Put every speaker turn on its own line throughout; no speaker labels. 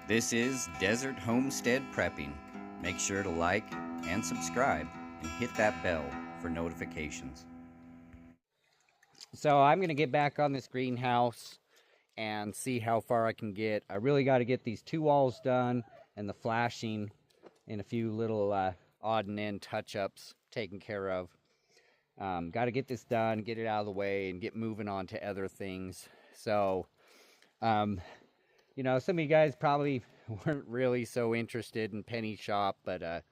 This is Desert Homestead Prepping. Make sure to like and subscribe and hit that bell for notifications. So I'm going to get back on this greenhouse and see how far I can get. I really got to get these two walls done and the flashing and a few little odd and end touch-ups taken care of. Got to get this done, get it out of the way, and get moving on to other things. So, you know, some of you guys probably weren't really so interested in Penny Shop, but,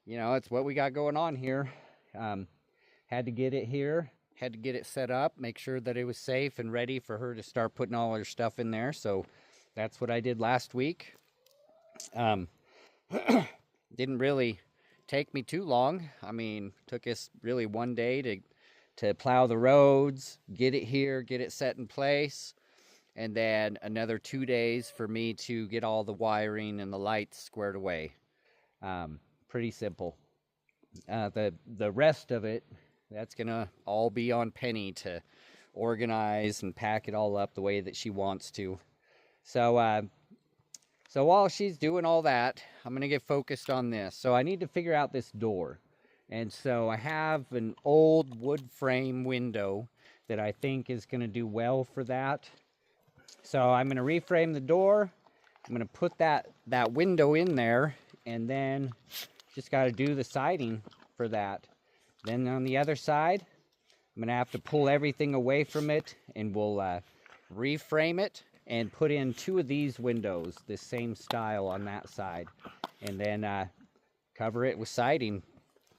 you know, it's what we got going on here. Had to get it here, had to get it set up, make sure that it was safe and ready for her to start putting all her stuff in there. So that's what I did last week. Didn't really take me too long. I mean, took us really one day to plow the roads, get it here, get it set in place, and then another 2 days for me to get all the wiring and the lights squared away. Pretty simple. The rest of it, that's gonna all be on Penny to organize and pack it all up the way that she wants to. So while she's doing all that, I'm going to get focused on this. So I need to figure out this door. And so I have an old wood frame window that I think is going to do well for that. So I'm going to reframe the door. I'm going to put that window in there, and then just got to do the siding for that. Then on the other side, I'm going to have to pull everything away from it, and we'll reframe it and put in 2 of these windows, this same style on that side, and then cover it with siding.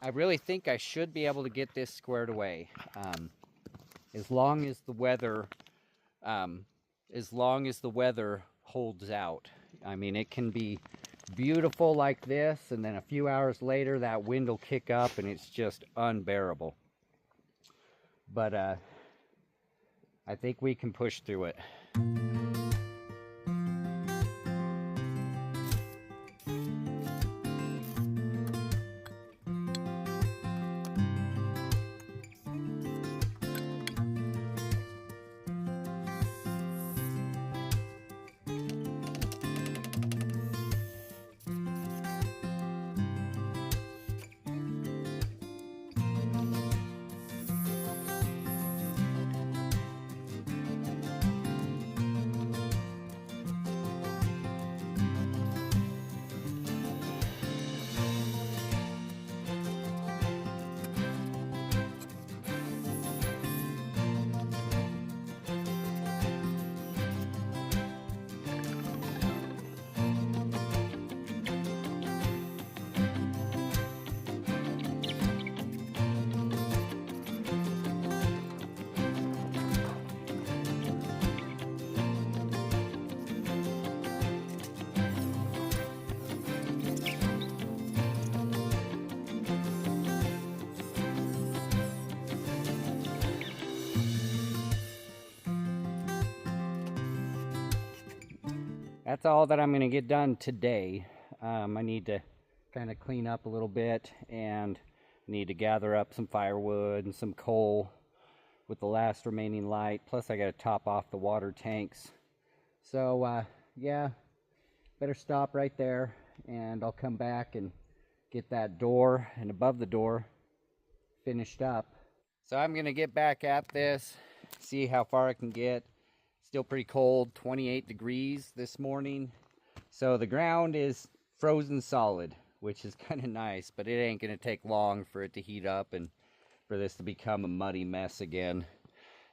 I really think I should be able to get this squared away, as long as the weather holds out. I mean, it can be beautiful like this, and then a few hours later that wind will kick up and it's just unbearable. But I think we can push through it. That's all that I'm going to get done today. I need to kind of clean up a little bit and need to gather up some firewood and some coal with the last remaining light. Plus I got to top off the water tanks. So yeah, better stop right there, and I'll come back and get that door and above the door finished up. So I'm going to get back at this, see how far I can get. Still pretty cold, 28 degrees this morning. So the ground is frozen solid, which is kind of nice, but it ain't going to take long for it to heat up and for this to become a muddy mess again.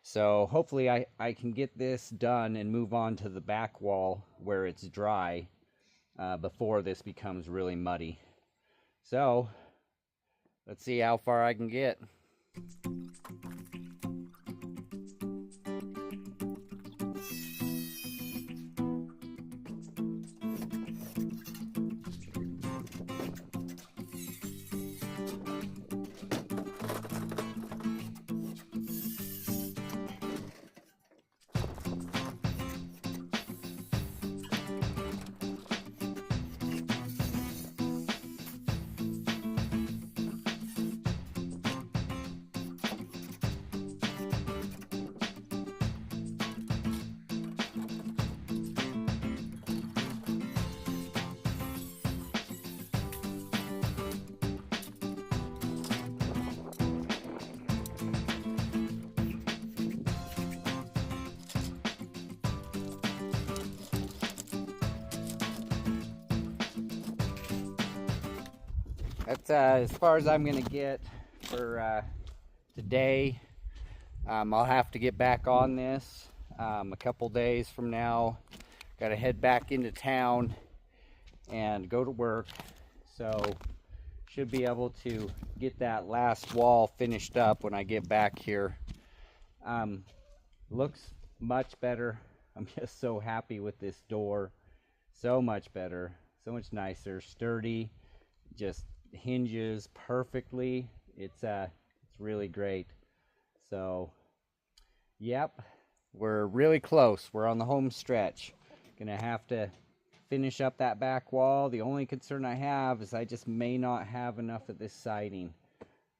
So hopefully I can get this done and move on to the back wall where it's dry before this becomes really muddy. So let's see how far I can get. That's as far as I'm gonna get for today. I'll have to get back on this a couple days from now. Gotta head back into town and go to work, so should be able to get that last wall finished up when I get back here. Looks much better. I'm just so happy with this door. So much better, so much nicer, sturdy, just hinges perfectly. It's really great. So yep, we're really close. We're on the home stretch. Gonna have to finish up that back wall. The only concern I have is I just may not have enough of this siding,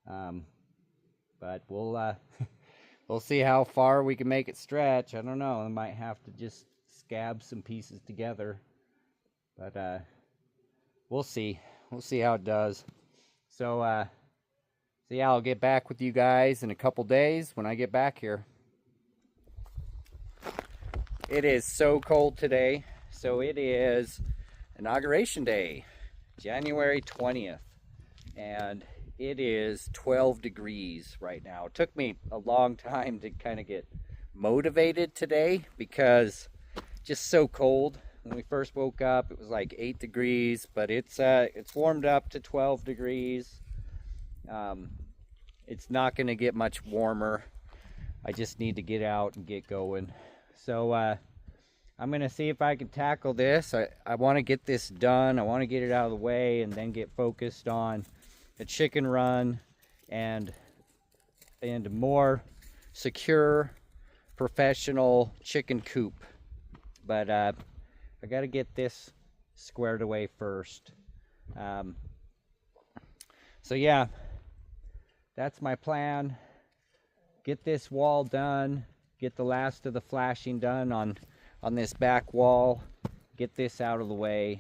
but we'll we'll see how far we can make it stretch. I don't know, I might have to just scab some pieces together, but we'll see how it does. So yeah, I'll get back with you guys in a couple days when I get back here. It is so cold today. So it is Inauguration Day, January 20th, and it is 12 degrees right now. It took me a long time to kind of get motivated today because just so cold. When we first woke up, it was like 8 degrees, but it's warmed up to 12 degrees. It's not going to get much warmer. I just need to get out and get going. So I'm going to see if I can tackle this. I want to get this done. I want to get it out of the way and then get focused on the chicken run and more secure, professional chicken coop. But I got to get this squared away first. So yeah, that's my plan. Get this wall done. Get the last of the flashing done on this back wall. Get this out of the way.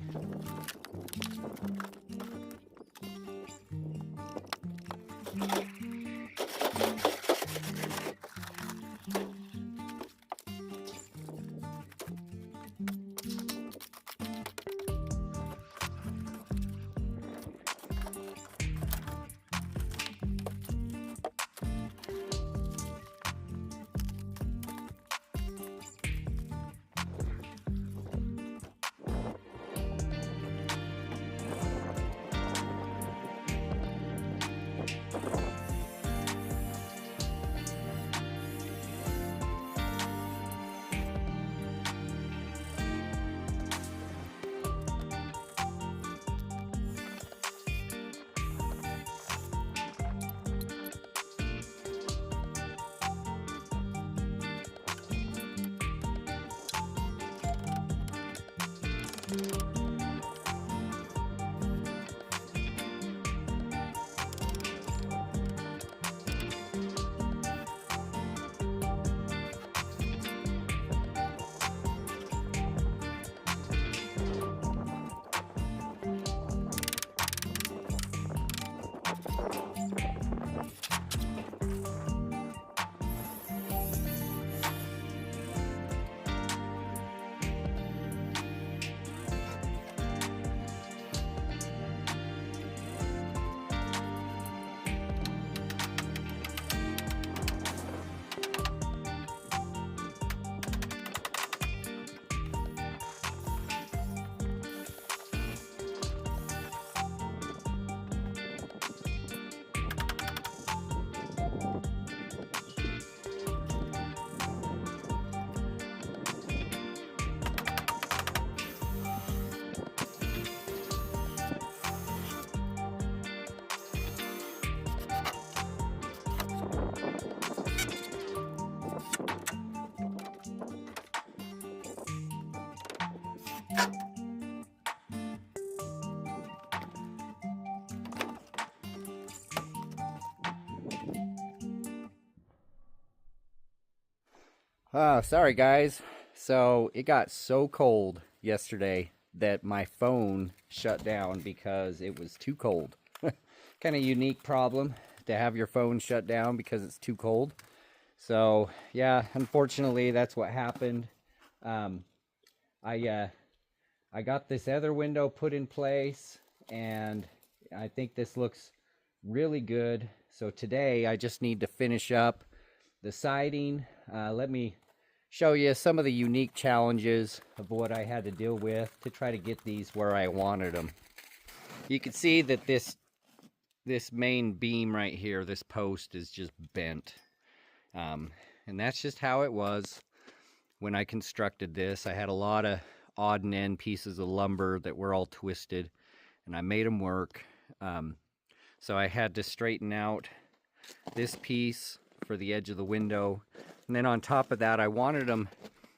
Sorry guys. So it got so cold yesterday that my phone shut down because it was too cold. Kind of unique problem to have your phone shut down because it's too cold. So yeah, unfortunately that's what happened. I got this other window put in place, and I think this looks really good. So today I just need to finish up the siding. Let me show you some of the unique challenges of what I had to deal with to try to get these where I wanted them. You can see that this main beam right here, this post, is just bent. And that's just how it was when I constructed this. I had a lot of odd and end pieces of lumber that were all twisted, and I made them work. So I had to straighten out this piece for the edge of the window. And then on top of that, I wanted them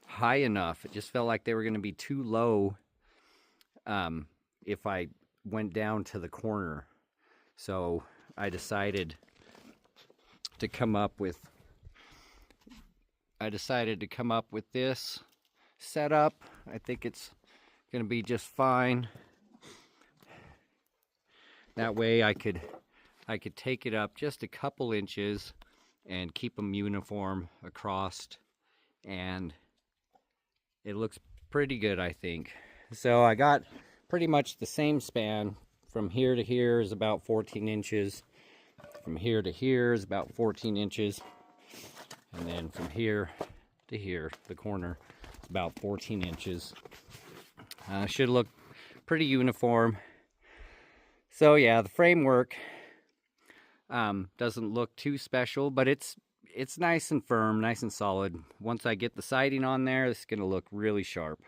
high enough. It just felt like they were going to be too low if I went down to the corner. So I decided to come up with this setup. I think it's going to be just fine. That way I could take it up just a couple inches and keep them uniform across, and it looks pretty good, I think. So I got pretty much the same span. From here to here is about 14 inches. From here to here is about 14 inches. And then from here to here, the corner, is about 14 inches. Should look pretty uniform. So yeah, the framework doesn't look too special, but it's nice and firm, nice and solid. Once I get the siding on there, it's going to look really sharp.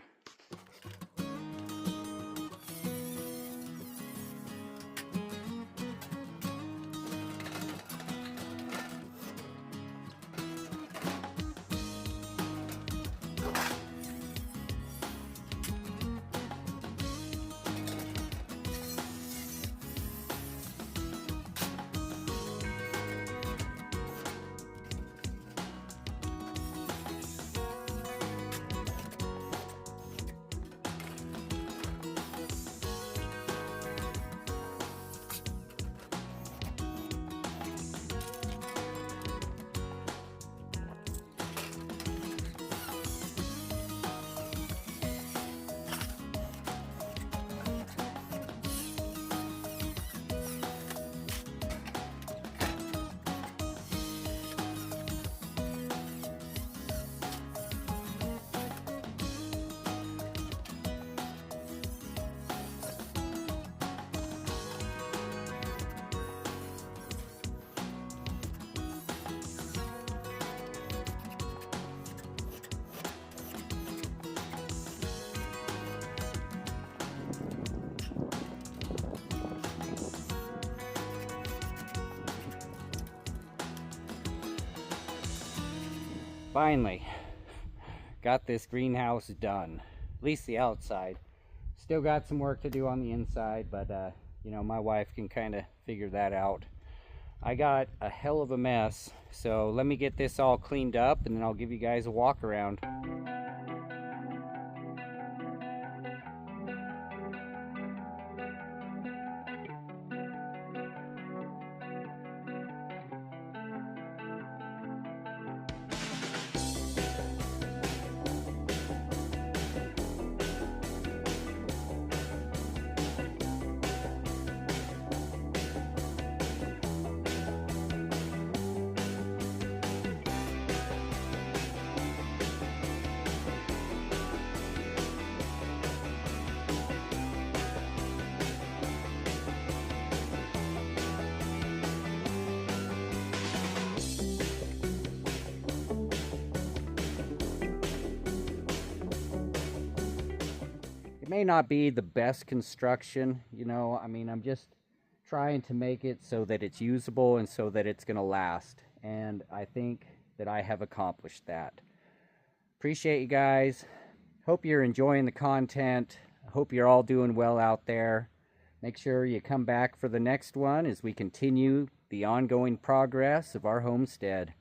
Finally, got this greenhouse done, at least the outside. Still got some work to do on the inside, but you know, my wife can kind of figure that out. I got a hell of a mess, so let me get this all cleaned up and then I'll give you guys a walk around. It may not be the best construction, you know, I mean, I'm just trying to make it so that it's usable and so that it's going to last. And I think that I have accomplished that. Appreciate you guys. Hope you're enjoying the content. I hope you're all doing well out there. Make sure you come back for the next one as we continue the ongoing progress of our homestead.